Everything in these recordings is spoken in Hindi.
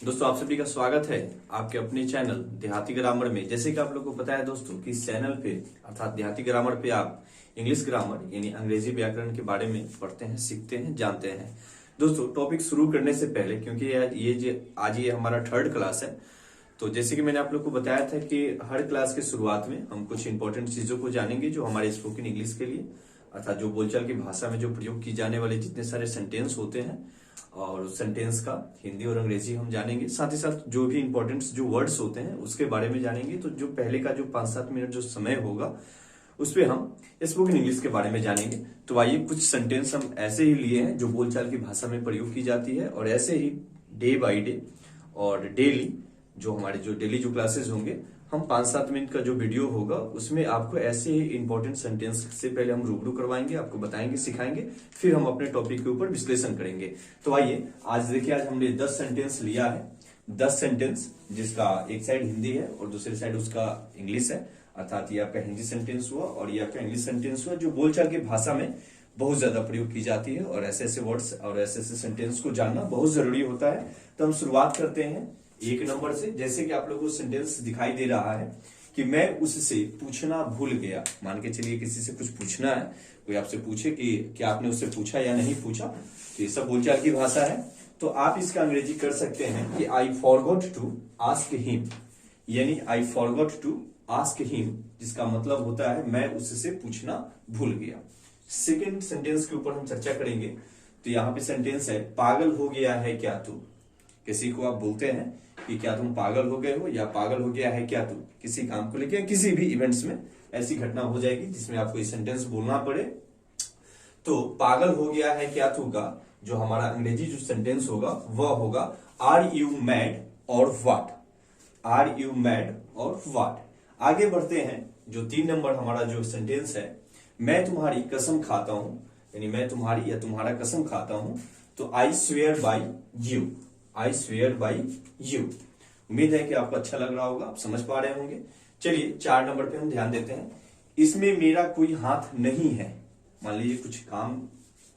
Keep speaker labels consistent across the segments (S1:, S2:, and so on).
S1: दोस्तों आप सभी का स्वागत है आपके अपने चैनल देहाती ग्रामर में। जैसे कि आप लोगों को पता है दोस्तों कि इस चैनल पे अर्थात देहाती ग्रामर पे आप इंग्लिश ग्रामर यानी अंग्रेजी व्याकरण के बारे में पढ़ते हैं, सीखते हैं, जानते हैं। दोस्तों टॉपिक शुरू करने से पहले, क्योंकि आज ये हमारा थर्ड क्लास है, तो जैसे कि मैंने आप लोग को बताया था कि हर क्लास के शुरुआत में हम कुछ इंपॉर्टेंट चीजों को जानेंगे जो हमारे स्पोकन इंग्लिश के लिए अर्थात जो बोलचाल की भाषा में जो प्रयोग की जाने वाले जितने सारे सेंटेंस होते हैं और सेंटेंस का हिंदी और अंग्रेजी हम जानेंगे। साथ ही साथ जो भी इंपॉर्टेंट जो वर्ड्स होते हैं उसके बारे में जानेंगे। तो जो पहले का जो 5-7 मिनट जो समय होगा उस पर हम स्पोकन इंग्लिश के बारे में जानेंगे। तो आइए कुछ सेंटेंस हम ऐसे ही लिए हैं जो बोलचाल की भाषा में प्रयोग की जाती है, और ऐसे ही डे बाई डे और डेली जो हमारे जो डेली जो क्लासेस होंगे हम 5-7 मिनट का जो वीडियो होगा उसमें आपको ऐसे ही इंपॉर्टेंट सेंटेंस से पहले हम रूबरू करवाएंगे, आपको बताएंगे, सिखाएंगे, फिर हम अपने टॉपिक के ऊपर विश्लेषण करेंगे। तो आइए आज देखिए, आज हमने 10 सेंटेंस लिया है। 10 सेंटेंस जिसका एक साइड हिंदी है और दूसरी साइड उसका इंग्लिश है, अर्थात ये आपका हिंदी सेंटेंस हुआ और ये आपका इंग्लिश सेंटेंस हुआ जो बोलचाल की भाषा में बहुत ज्यादा प्रयोग की जाती है। और ऐसे ऐसे वर्ड्स और ऐसे ऐसे सेंटेंस को जानना बहुत जरूरी होता है। तो हम शुरुआत करते हैं 1 नंबर से। जैसे कि आप लोगों को सेंटेंस दिखाई दे रहा है कि मैं उससे पूछना भूल गया। मान के चलिए किसी से कुछ पूछना है, कोई आपसे पूछे कि क्या आपने उससे पूछा या नहीं पूछा, तो ये सब बोलचाल की भाषा है। तो आप इसका अंग्रेजी कर सकते हैं कि I forgot to ask him, यानी I forgot to ask him, जिसका मतलब होता है मैं उससे पूछना भूल गया। सेकेंड सेंटेंस के ऊपर हम चर्चा करेंगे। तो यहाँ पे सेंटेंस है पागल हो गया है क्या तू। किसी को आप बोलते हैं कि क्या तुम पागल हो गए हो या पागल हो गया है क्या तू, किसी काम को लेकर किसी भी इवेंट्स में ऐसी घटना हो जाएगी जिसमें आपको ये सेंटेंस बोलना पड़े। तो पागल हो गया है क्या तू का जो हमारा अंग्रेजी जो सेंटेंस होगा वह होगा आर यू मैड और व्हाट। आर यू मैड और व्हाट। आगे बढ़ते हैं, जो 3 नंबर हमारा जो सेंटेंस है, मैं तुम्हारी कसम खाता हूं, यानी मैं तुम्हारी या तुम्हारा कसम खाता हूं। तो I swear by you, I swear by you. उम्मीद है कि आपको अच्छा लग रहा होगा, आप समझ पा रहे होंगे। चलिए 4 नंबर पे हम ध्यान देते हैं। इसमें मेरा कोई हाथ नहीं है। मान लीजिए कुछ काम,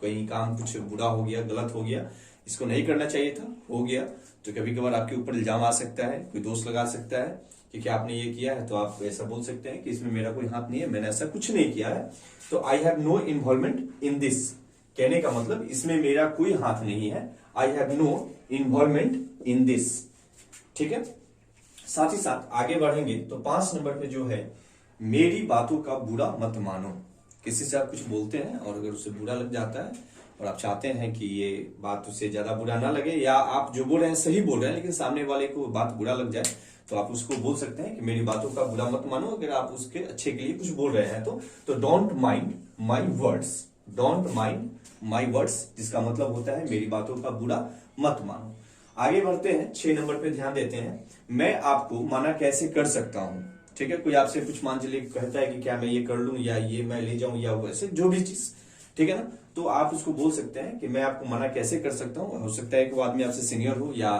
S1: कोई काम कुछ बुरा हो गया, गलत हो गया, इसको नहीं करना चाहिए था, हो गया, तो कभी कभार आपके ऊपर इल्जाम आ सकता है, कोई दोष लगा सकता है कि क्या आपने ये किया है। तो आप ऐसा बोल सकते हैं कि इसमें मेरा कोई हाथ नहीं है, मैंने ऐसा कुछ नहीं किया है। तो I have no involvement in this, कहने का मतलब इसमें मेरा कोई हाथ नहीं है। I have no involvement in this, ठीक है। साथ ही साथ आगे बढ़ेंगे तो 5 नंबर पे जो है मेरी बातों का बुरा मत मानो। किसी से आप कुछ बोलते हैं और अगर उसे बुरा लग जाता है और आप चाहते हैं कि ये बात उससे ज्यादा बुरा ना लगे, या आप जो बोल रहे हैं सही बोल रहे हैं लेकिन सामने वाले को बात बुरा लग जाए, तो आप उसको बोल सकते हैं कि मेरी बातों का बुरा मत मानो। अगर आप उसके अच्छे के लिए कुछ बोल रहे हैं तो don't mind my words, don't mind my words, जिसका मतलब होता है मेरी बातों का बुरा मत मानो। आगे बढ़ते हैं 6 नंबर पे ध्यान देते हैं। मैं आपको मना कैसे कर सकता हूं, ठीक है। कोई आपसे कुछ मान चलिए कहता है कि क्या मैं ये कर लूं या ये मैं ले जाऊं या वैसे जो भी चीज, ठीक है ना, तो आप उसको बोल सकते हैं कि मैं आपको मना कैसे कर सकता हूं। हो सकता है कि वो आदमी आपसे सीनियर हो या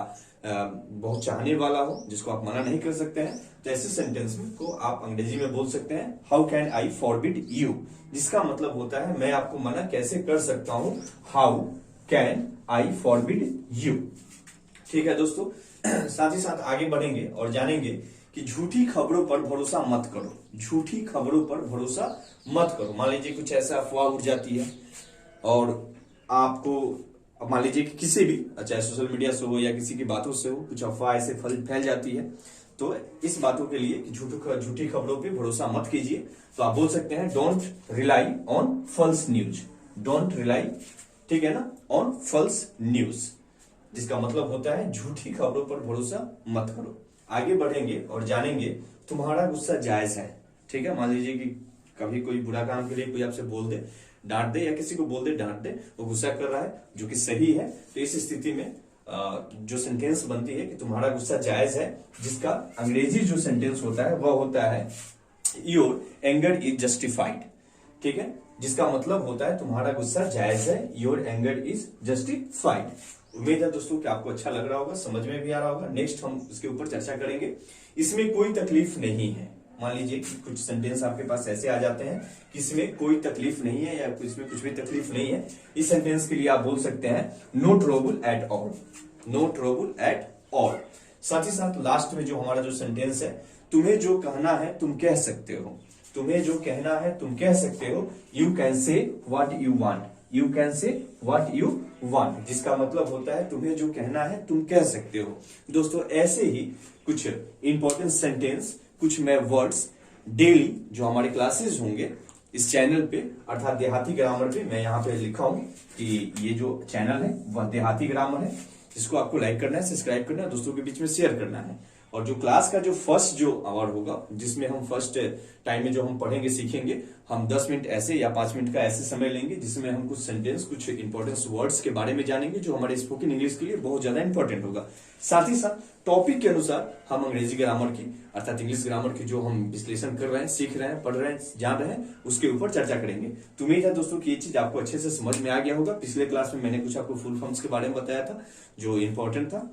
S1: बहुत चाहने वाला हो जिसको आप मना नहीं कर सकते हैं। तो ऐसे सेंटेंस को आप अंग्रेजी में बोल सकते हैं how can I forbid you, जिसका मतलब होता है मैं आपको मना कैसे कर सकता हूं। How can I forbid you, ठीक है दोस्तों। साथ ही साथ आगे बढ़ेंगे और जानेंगे कि झूठी खबरों पर भरोसा मत करो। झूठी खबरों पर भरोसा मत करो। मान लीजिए कुछ ऐसा अफवाह उड़ जाती है और आपको, अब मान लीजिए कि किसी भी, चाहे सोशल मीडिया से हो या किसी की बातों से हो, कुछ अफवाह ऐसे फैल जाती है, तो इस बातों के लिए झूठी खबरों पे भरोसा मत कीजिए। तो आप बोल सकते हैं don't rely on false news, don't rely, ठीक है ना, ऑन फॉल्स न्यूज, जिसका मतलब होता है झूठी खबरों पर भरोसा मत करो। आगे बढ़ेंगे और जानेंगे तुम्हारा गुस्सा जायज है, ठीक है। मान लीजिए कि कभी कोई बुरा काम के लिए कोई आपसे बोल दे, डांट दे, या किसी को बोल दे डांट दे, वो गुस्सा कर रहा है जो कि सही है, तो इस स्थिति में जो सेंटेंस बनती है कि तुम्हारा गुस्सा जायज है, जिसका अंग्रेजी जो सेंटेंस होता है वह होता है योर एंगर इज जस्टिफाइड, ठीक है, जिसका मतलब होता है तुम्हारा गुस्सा जायज है, योर एंगर इज जस्टिफाइड। उम्मीद है दोस्तों कि आपको अच्छा लग रहा होगा, समझ में भी आ रहा होगा। नेक्स्ट हम इसके ऊपर चर्चा करेंगे। इसमें कोई तकलीफ नहीं है। मान लीजिए कि कुछ सेंटेंस आपके पास ऐसे आ जाते हैं कि इसमें कोई तकलीफ नहीं है या इसमें कुछ भी तकलीफ नहीं है। इस सेंटेंस के लिए आप बोल सकते हैं no trouble at all, no trouble at और साथ ही साथ लास्ट में जो हमारा जो सेंटेंस है, तुम्हें जो कहना है तुम कह सकते हो, तुम्हें जो कहना है तुम कह सकते हो, you can say what you want, you can say what you want, जिसका मतलब होता है तुम्हें जो कहना है तुम कह सकते हो। दोस्तों ऐसे ही कुछ इंपॉर्टेंट सेंटेंस, कुछ मैं वर्ड्स डेली जो हमारे क्लासेस होंगे इस चैनल पे अर्थात देहाती ग्रामर पे, मैं यहाँ पे लिखा हूं कि ये जो चैनल है वह देहाती ग्रामर है, जिसको आपको लाइक करना है, सब्सक्राइब करना है, दोस्तों के बीच में शेयर करना है। और जो क्लास का जो फर्स्ट जो आवर होगा, जिसमें हम फर्स्ट टाइम में जो हम पढ़ेंगे सीखेंगे, हम 10 मिनट ऐसे या 5 मिनट का ऐसे समय लेंगे जिसमें हम कुछ सेंटेंस, कुछ इंपॉर्टेंट वर्ड्स के बारे में जानेंगे जो हमारे स्पोकन इंग्लिश के लिए बहुत ज्यादा इंपॉर्टेंट होगा। साथ ही साथ टॉपिक के अनुसार हम अंग्रेजी ग्रामर की अर्थात इंग्लिश ग्रामर की जो हम विश्लेषण कर रहे हैं, सीख रहे हैं, पढ़ रहे हैं, जान रहे हैं, उसके ऊपर चर्चा करेंगे। तो उम्मीद है दोस्तों कि ये चीज आपको अच्छे से समझ में आ गया होगा। पिछले क्लास में मैंने कुछ आपको फुल फॉर्म्स के बारे में बताया था जो इंपॉर्टेंट था,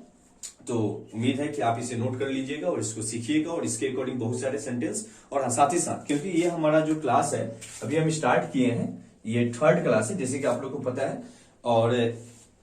S1: तो उम्मीद है कि आप इसे नोट कर लीजिएगा और इसको सीखिएगा और इसके अकॉर्डिंग बहुत सारे सेंटेंस। और साथ ही साथ क्योंकि ये हमारा जो क्लास है अभी हम स्टार्ट किए हैं, ये 3rd क्लास है जैसे कि आप लोग को पता है। और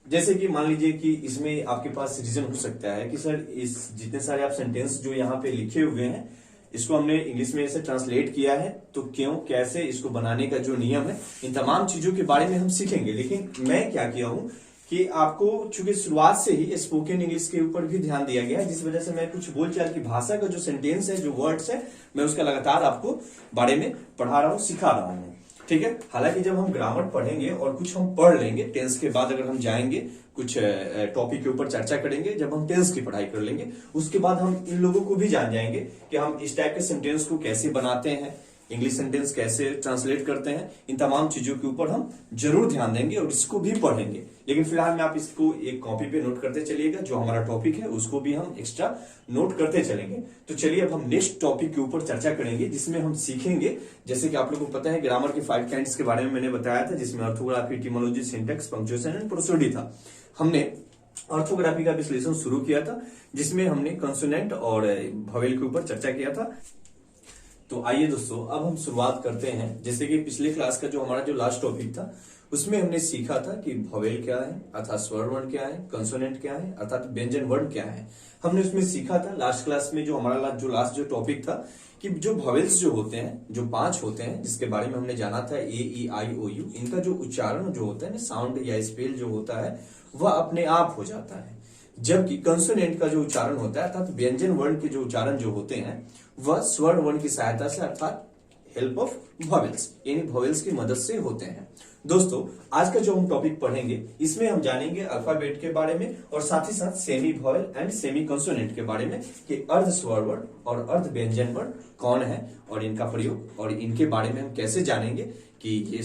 S1: जैसे कि मान लीजिए कि इसमें आपके पास रीजन हो सकता है कि सर इस जितने सारे आप सेंटेंस जो यहाँ पे लिखे हुए हैं इसको हमने इंग्लिश में ऐसे ट्रांसलेट किया है, तो क्यों, कैसे, इसको बनाने का जो नियम है, इन तमाम चीजों के बारे में हम सीखेंगे। लेकिन मैं क्या किया हूं कि आपको चूंकि शुरुआत से ही स्पोकन इंग्लिश के ऊपर भी ध्यान दिया गया है, जिस वजह से मैं कुछ बोलचाल की भाषा का जो सेंटेंस है, जो वर्ड्स है, मैं उसका लगातार आपको बारे में पढ़ा रहा हूं, सिखा रहा हूं। ठीक है। हालांकि जब हम ग्रामर पढ़ेंगे और कुछ हम पढ़ लेंगे, टेंस के बाद अगर हम जाएंगे कुछ टॉपिक के ऊपर चर्चा करेंगे, जब हम टेंस की पढ़ाई कर लेंगे उसके बाद हम इन लोगों को भी जान जाएंगे कि हम इस टाइप के सेंटेंस को कैसे बनाते हैं, इंग्लिश सेंटेंस कैसे ट्रांसलेट करते हैं, इन तमाम चीजों के ऊपर हम जरूर ध्यान देंगे और इसको भी पढ़ेंगे। लेकिन फिलहाल में आप इसको एक कॉपी पे नोट करते चलिएगा, जो हमारा टॉपिक है उसको भी हम एक्स्ट्रा नोट करते चलेंगे। तो चलिए अब हम नेक्स्ट टॉपिक के ऊपर चर्चा करेंगे, जिसमें हम सीखेंगे, जैसे कि आप लोगों को पता है ग्रामर के 5 काइंड्स के बारे में मैंने बताया था, जिसमें orthography, etymology, syntax, punctuation and prosody था। हमने ऑर्थोग्राफी का विश्लेषण शुरू किया था, जिसमें हमने कंसोनेंट और वोवेल के ऊपर चर्चा किया था। तो आइए दोस्तों अब हम शुरुआत करते हैं। जैसे कि पिछले क्लास का जो हमारा जो लास्ट टॉपिक था उसमें हमने सीखा था कि वोवेल क्या है अर्थात स्वर वर्ण क्या है, कंसोनेंट क्या है अर्थात व्यंजन वर्ण क्या है। हमने उसमें सीखा था लास्ट क्लास में जो हमारा जो लास्ट जो टॉपिक था कि जो वोवेल्स जो होते हैं, जो 5 होते हैं, जिसके बारे में हमने जाना था ए ई आई ओ यू, इनका जो उच्चारण जो होता है ना, साउंड या स्पेल जो होता है वह अपने आप हो जाता है, जबकि कंसोनेंट का जो उच्चारण होता है अर्थात व्यंजन वर्ण के जो उच्चारण जो होते हैं वह स्वर वर्ण की सहायता से अर्थात हेल्प ऑफ वोवेल्स यानी वोवेल्स की मदद से होते हैं। दोस्तों आज का जो हम टॉपिक पढ़ेंगे इसमें हम जानेंगे अल्फाबेट के बारे में और साथ ही साथ semi vowel and semi consonant के बारे में कि अर्ध स्वर वर्ण और अर्ध व्यंजन वर्ण कौन है और इनका प्रयोग, और इनके बारे में हम कैसे जानेंगे कि ये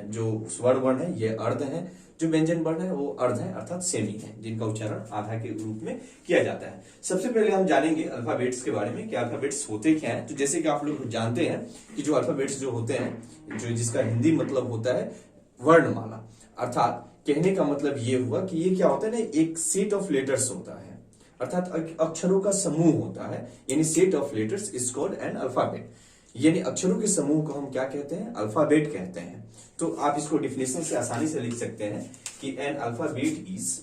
S1: जो स्वर वर्ण है ये अर्ध है, जो व्यंजन वर्ण है वो अर्ध है अर्थात सेमी है, जिनका उच्चारण आधा के रूप में किया जाता है। सबसे पहले हम जानेंगे अल्फाबेट्स के बारे में कि अल्फाबेट्स होते क्या हैं। तो जैसे कि आप लोग जानते हैं कि जो अल्फाबेट्स जो होते हैं, जो जिसका हिंदी मतलब होता है वर्णमाला, अर्थात कहने का मतलब ये हुआ कि ये क्या होता है ना, एक सेट ऑफ लेटर्स होता है अर्थात अक्षरों का समूह होता है, यानी set of letters is called an alphabet, यानी अक्षरों के समूह को हम क्या कहते हैं, अल्फाबेट कहते हैं। तो आप इसको डिफिनेशन से आसानी से लिख सकते हैं कि an alphabet is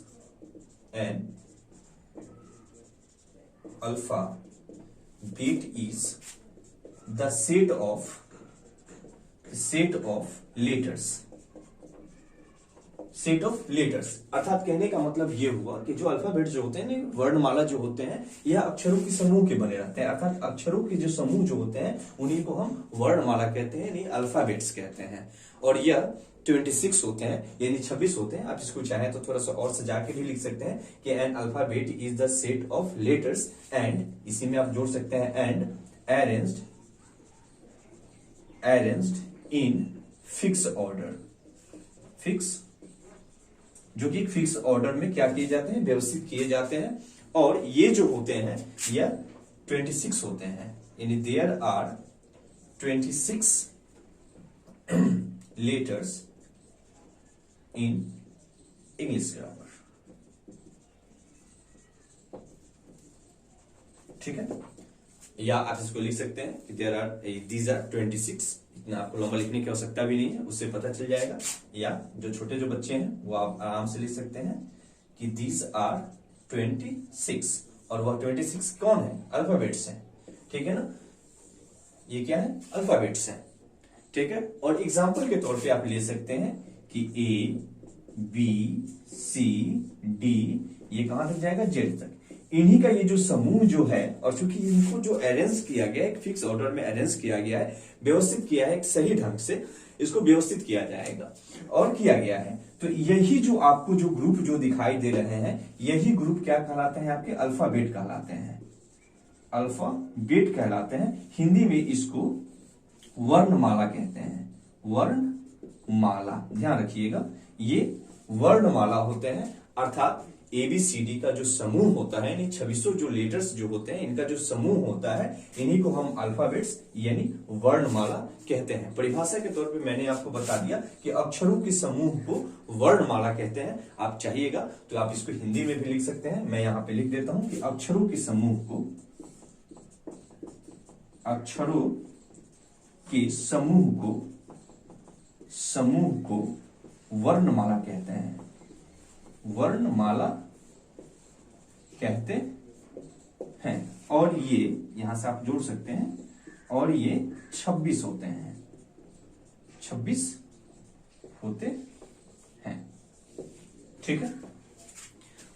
S1: the set of letters अर्थात कहने का मतलब ये हुआ कि जो अल्फाबेट जो होते हैं, वर्णमाला जो होते हैं, यह अक्षरों के समूह के बने रहते हैं, अर्थात अक्षरों के जो समूह जो होते हैं उन्हीं को हम वर्णमाला कहते हैं यानी अल्फाबेट्स कहते हैं। और यह 26 होते हैं यानी 26 होते हैं। आप इसको चाहें तो थोड़ा सा और सजा के भी लिख सकते हैं कि an alphabet is the set of letters and, इसी में आप जोड़ सकते हैं and arranged in fix order, fix जो कि फिक्स ऑर्डर में क्या किए जाते हैं, व्यवस्थित किए जाते हैं। और ये जो होते हैं यह 26 होते हैं, यानी there are 26 letters in English grammar. ठीक है, या आप इसको लिख सकते हैं कि देयर आर दीज आर 26, इतना आपको लंबा लिखने की आवश्यकता भी नहीं है, उससे पता चल जाएगा। या जो छोटे जो बच्चे हैं वो आप आराम से लिख सकते हैं कि दीज आर 26 और वह 26 कौन है? अल्फाबेट्स है, ठीक है ना, ये क्या है? अल्फाबेट्स है, ठीक है। और एग्जाम्पल के तौर पे आप ले सकते हैं कि ABCD ये कहां तक जाएगा? जेड तक। इन्हीं का ये जो समूह जो है, और चूंकि इनको जो अरेंज किया गया है, एक फिक्स ऑर्डर में अरेंज किया गया है, व्यवस्थित किया है, एक सही ढंग से इसको व्यवस्थित किया जाएगा और किया गया है, तो यही जो आपको जो ग्रुप जो दिखाई दे रहे हैं, यही ग्रुप क्या कहलाते हैं? आपके अल्फाबेट कहलाते हैं, अल्फाबेट कहलाते हैं। हिंदी में इसको वर्णमाला कहते हैं, वर्णमाला, ध्यान रखिएगा, ये वर्णमाला होते हैं। अर्थात ABCD का जो समूह होता है, यानी 26 जो लेटर्स जो होते हैं, इनका जो समूह होता है, इन्हीं को हम अल्फाबेट्स यानी वर्णमाला कहते हैं। परिभाषा के तौर पे मैंने आपको बता दिया कि अक्षरों के समूह को वर्णमाला कहते हैं। आप चाहिएगा तो आप इसको हिंदी में भी लिख सकते हैं, मैं यहां पे लिख देता हूं कि अक्षरों के समूह को, अक्षरों के समूह को वर्णमाला कहते हैं, वर्णमाला कहते हैं। और ये यहां से आप जोड़ सकते हैं, और ये 26 होते हैं, 26 होते हैं, ठीक है।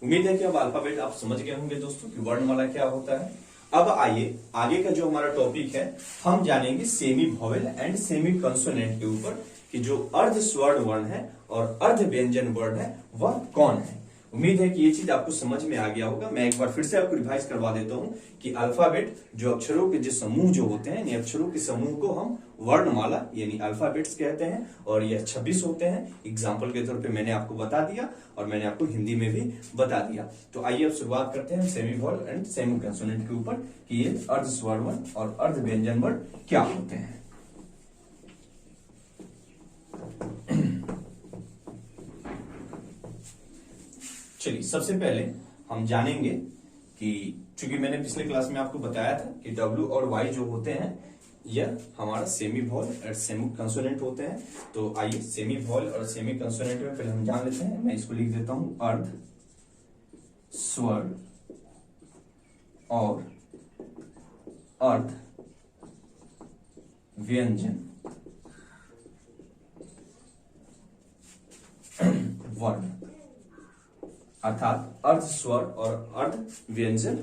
S1: उम्मीद है कि अब अल्फाबेट आप समझ गए होंगे दोस्तों कि वर्णमाला क्या होता है। अब आइए आगे का जो हमारा टॉपिक है, हम जानेंगे semi vowel and semi consonant के ऊपर, कि जो अर्ध स्वर्ण वर्ण है और अर्ध व्यंजन वर्ण है वह कौन है। उम्मीद है कि ये चीज आपको समझ में आ गया होगा। मैं एक बार फिर से आपको रिवाइज करवा देता हूं कि अल्फाबेट जो अक्षरों के जो समूह जो होते हैं, इन अक्षरों के समूह को हम वर्णमाला यानी अल्फाबेट्स कहते हैं, और यह 26 होते हैं। एग्जाम्पल के तौर पे मैंने आपको बता दिया और मैंने आपको हिंदी में भी बता दिया। तो आइए अब शुरुआत करते हैं semi vowel and semi consonant के ऊपर कि ये अर्ध स्वर्ण वर्ण और अर्ध व्यंजन वर्ण क्या होते हैं। चलिए सबसे पहले हम जानेंगे कि चूंकि मैंने पिछले क्लास में आपको बताया था कि W और Y जो होते हैं यह हमारा सेमी वॉवेल और सेमी कंसोनेंट होते हैं। तो आइए सेमी वॉवेल और सेमी कंसोनेंट में पहले हम जान लेते हैं। मैं इसको लिख देता हूं अर्ध स्वर और अर्ध व्यंजन वर्ण, अर्थात अर्ध स्वर और अर्ध व्यंजन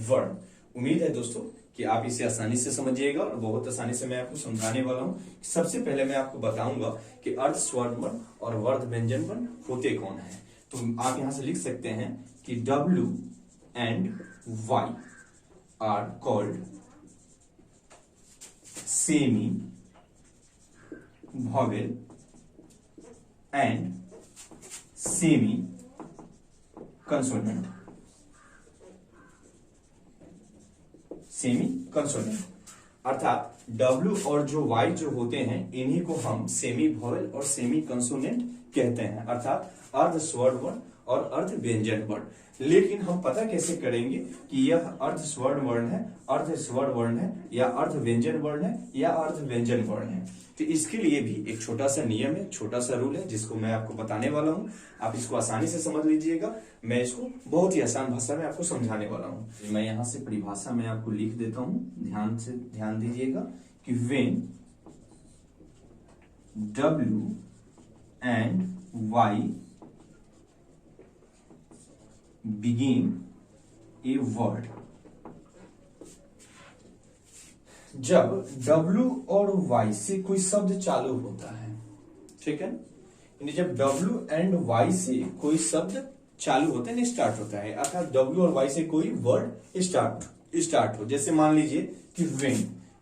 S1: वर्ण। उम्मीद है दोस्तों कि आप इसे आसानी से समझिएगा और बहुत आसानी से मैं आपको समझाने वाला हूं। सबसे पहले मैं आपको बताऊंगा कि अर्ध स्वर्ण वर्ण और अर्ध व्यंजन वर्ण होते कौन है। तो आप यहां से लिख सकते हैं कि W and Y are called semi vowel and semi consonant, semi consonant, अर्थात W और जो Y जो होते हैं इन्हीं को हम सेमी वॉवेल और सेमी कंसोनेंट कहते हैं, अर्थात अर्ध स्वर्ण वर्ण और अर्ध व्यंजन वर्ण। लेकिन हम पता कैसे करेंगे कि यह अर्ध स्वर्ण वर्ण है, अर्ध स्वर्ण वर्ण है, या अर्ध व्यंजन वर्ण है, या अर्ध व्यंजन वर्ण है। तो इसके लिए भी एक छोटा सा नियम है, छोटा सा रूल है, जिसको मैं आपको बताने वाला हूं। आप इसको आसानी से समझ लीजिएगा। मैं इसको बहुत ही आसान भाषा में आपको समझाने वाला हूं। मैं यहां से परिभाषा में आपको लिख देता हूं, ध्यान दीजिएगा कि when W and Y begin a word, जब W और Y से कोई शब्द चालू होता है, ठीक है, जब W एंड Y से कोई शब्द चालू होता है, स्टार्ट होता है, अर्थात W और Y से कोई वर्ड स्टार्ट हो। जैसे मान लीजिए कि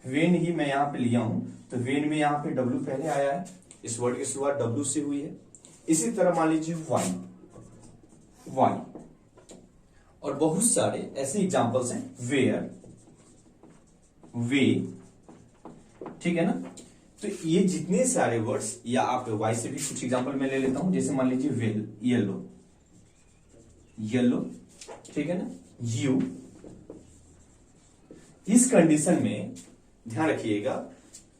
S1: वेन ही मैं यहाँ पे लिया हूं, तो वेन में यहाँ पे W पहले आया है, इस वर्ड की शुरुआत W से हुई है। इसी तरह मान लीजिए Y और बहुत सारे ऐसे एग्जांपल्स हैं, वेयर, वे, ठीक है ना। तो ये जितने सारे वर्ड्स, या आप वाई से भी कुछ एग्जांपल मैं ले लेता हूं, जैसे मान लीजिए वेल, येलो, ठीक है ना, यू। इस कंडीशन में ध्यान रखिएगा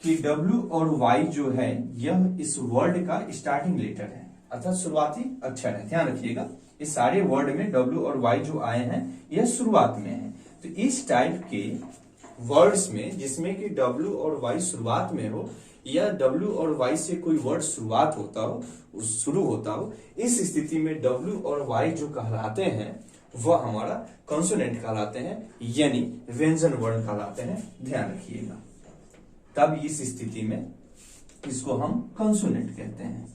S1: कि W और Y जो है यह इस वर्ड का स्टार्टिंग लेटर है, अर्थात शुरुआती अक्षर है। ध्यान रखिएगा ये सारे वर्ड में W और Y जो आए हैं यह शुरुआत में है। तो इस टाइप के वर्ड्स में जिसमें कि W और Y शुरुआत में हो या W और Y से कोई वर्ड शुरुआत होता हो, शुरू होता हो, इस स्थिति में W और Y जो कहलाते हैं वह हमारा कॉन्सोनेंट कहलाते हैं, यानी व्यंजन वर्ण कहलाते हैं। ध्यान रखिएगा, तब इस स्थिति में इसको हम कॉन्सोनेंट कहते हैं।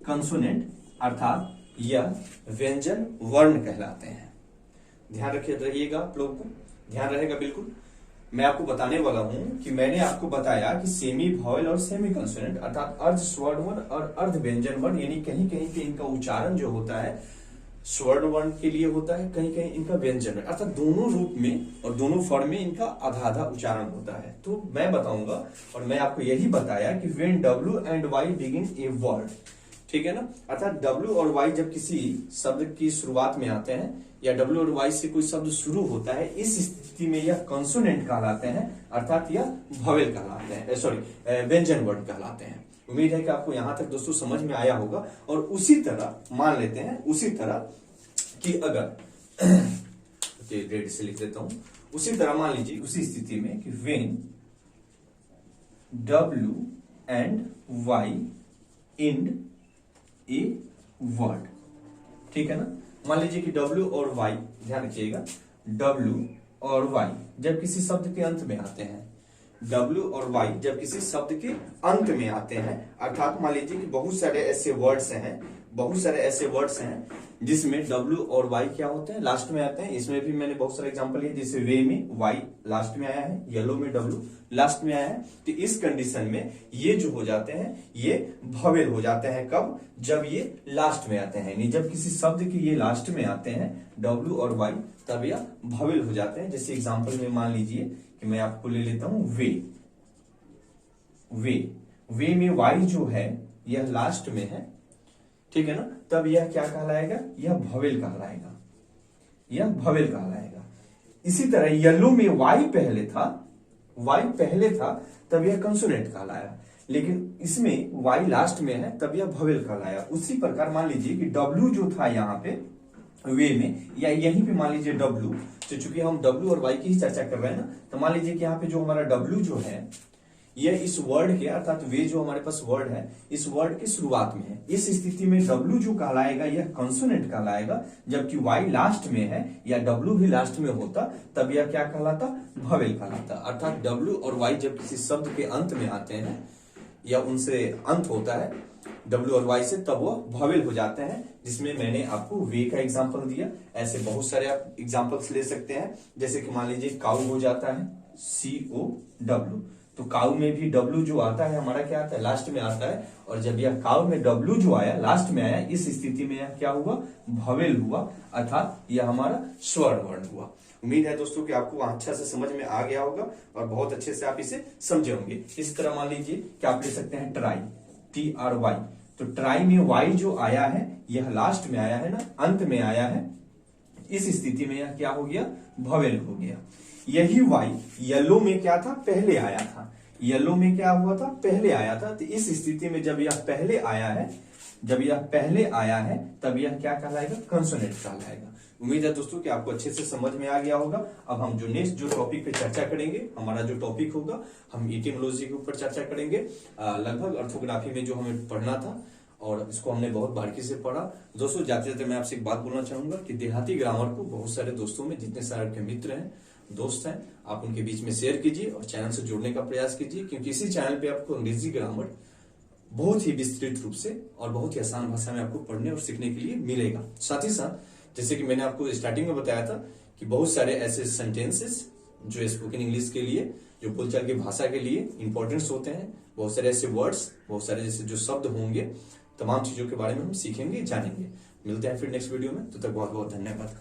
S1: कॉन्सोनेंट अर्थात यह व्यंजन वर्ण कहलाते हैं। ध्यान रहिएगा, आप लोगों को ध्यान रहेगा बिल्कुल। मैं आपको बताने वाला हूं कि मैंने आपको बताया कि सेमी वॉवेल और सेमी कॉन्सोनेंट अर्थात अर्ध स्वर्ण वर्ण और अर्ध व्यंजन वर्ण, यानी कहीं कहीं पे इनका उच्चारण जो होता है स्वर्ण वर्ण के लिए होता है, कहीं कहीं इनका व्यंजन वर्ण, अर्थात दोनों रूप में और दोनों फॉर्म में इनका आधा आधा उच्चारण होता है। तो मैं बताऊंगा और मैं आपको यही बताया कि when W and Y begin a word, ठीक है ना, अर्थात W और Y जब किसी शब्द की शुरुआत में आते हैं या W और Y से कोई शब्द शुरू होता है, इस स्थिति में यह कॉन्सोनेंट कहलाते हैं, अर्थात यह वॉवेल कहलाते हैं, सॉरी व्यंजन वर्ण कहलाते हैं। उम्मीद है कि आपको यहां तक दोस्तों समझ में आया होगा। और उसी तरह मान लेते हैं, उसी तरह कि अगर रेड से लिख देता हूं, उसी तरह मान लीजिए उसी स्थिति में कि when W and Y and a word, ठीक है ना, मान लीजिए कि W और Y, ध्यान रखिएगा, W और Y जब किसी शब्द के अंत में आते हैं, W और Y जब किसी शब्द के अंत में आते हैं, अर्थात मान लीजिए कि बहुत सारे ऐसे वर्ड्स हैं जिसमें W और Y क्या होते हैं, लास्ट में आते हैं। इसमें भी मैंने बहुत सारे एग्जांपल लिए, जैसे वे में Y लास्ट में आया है, येलो में W लास्ट में आया है। तो इस कंडीशन में ये जो हो जाते हैं ये वॉवेल हो जाते हैं। कब? जब ये लास्ट में आते हैं, यानी जब किसी शब्द के ये लास्ट में आते हैं W और Y, तब यह वॉवेल हो जाते हैं। जैसे एग्जाम्पल में मान लीजिए कि मैं आपको ले लेता हूं वे में Y जो है यह लास्ट में है, ठीक है ना, तब यह क्या कहलाएगा, यह वॉवेल कहलाएगा, यह वॉवेल कहलाएगा। इसी तरह येलो में Y पहले था, तब यह कंसोनेंट कहलाया, लेकिन इसमें Y लास्ट में है, तब यह वॉवेल कहलाया। उसी प्रकार मान लीजिए कि W जो था यहाँ पे वे में, या यहीं पे मान लीजिए W, तो चूंकि हम W और Y की ही चर्चा कर रहे हैं ना, तो मान लीजिए कि यहाँ पे जो हमारा W जो है यह इस वर्ड के, अर्थात वे जो हमारे पास वर्ड है इस वर्ड की शुरुआत में है। इस स्थिति में W जो कहलाएगा यह कंसोनेंट कहलाएगा, जबकि Y लास्ट में है या W भी लास्ट में होता तब यह क्या कहलाता, वॉवेल कहलाता। अर्थात W और Y जब किसी शब्द के अंत में आते हैं या उनसे अंत होता है W और Y से, तब वह वॉवेल हो जाते हैं, जिसमें मैंने आपको वे का एग्जांपल दिया। ऐसे बहुत सारे आप एग्जांपल्स ले सकते हैं, जैसे कि मान लीजिए काऊ हो जाता है COW, तो काऊ में भी W जो आता है हमारा क्या आता है, लास्ट में आता है, और जब यह काऊ में W जो आया लास्ट में आया, इस स्थिति में यह क्या हुआ, वॉवेल हुआ, अर्थात यह हमारा स्वर्ण वर्ण हुआ। उम्मीद है दोस्तों कि आपको अच्छा से समझ में आ गया होगा और बहुत अच्छे से आप इसे समझे होंगे। इस तरह मान लीजिए कि आप ले सकते हैं ट्राई, TRY, तो ट्राई में Y जो आया है यह लास्ट में आया है ना, अंत में आया है, इस स्थिति में यह क्या हो गया, वॉवेल हो गया। यही Y येलो में क्या था, पहले आया था, येलो में क्या हुआ था, पहले आया था। तो इस स्थिति में जब यह पहले आया है, तब यह क्या कहलाएगा, कंसोनेंट कहलाएगा। उम्मीद है दोस्तों कि आपको अच्छे से समझ में आ गया होगा। अब हम जो नेक्स्ट जो टॉपिक पे चर्चा करेंगे, हमारा जो टॉपिक होगा, हम इटिमोलॉजी के ऊपर चर्चा करेंगे। लगभग ऑर्थोग्राफी में जो हमें पढ़ना था और इसको हमने बहुत बारीकी से पढ़ा। दोस्तों जाते जाते मैं आपसे एक बात बोलना चाहूंगा कि देहाती ग्रामर को बहुत सारे दोस्तों में, जितने सारे आपके मित्र हैं, दोस्त हैं, आप उनके बीच में शेयर कीजिए और चैनल से जुड़ने का प्रयास कीजिए, क्योंकि इसी चैनल पे आपको अंग्रेजी ग्रामर बहुत ही विस्तृत रूप से और बहुत ही आसान भाषा में आपको पढ़ने और सीखने के लिए मिलेगा। साथ ही साथ जैसे कि मैंने आपको स्टार्टिंग में बताया था कि बहुत सारे ऐसे सेंटेंसेस जो स्पोकन इंग्लिश के लिए, जो बोलचाल की भाषा के लिए इंपॉर्टेंस होते हैं, बहुत सारे ऐसे वर्ड्स, बहुत सारे जैसे जो शब्द होंगे, तमाम चीजों के बारे में हम सीखेंगे, जानेंगे। मिलते हैं फिर नेक्स्ट वीडियो में, तो तक बहुत बहुत धन्यवाद।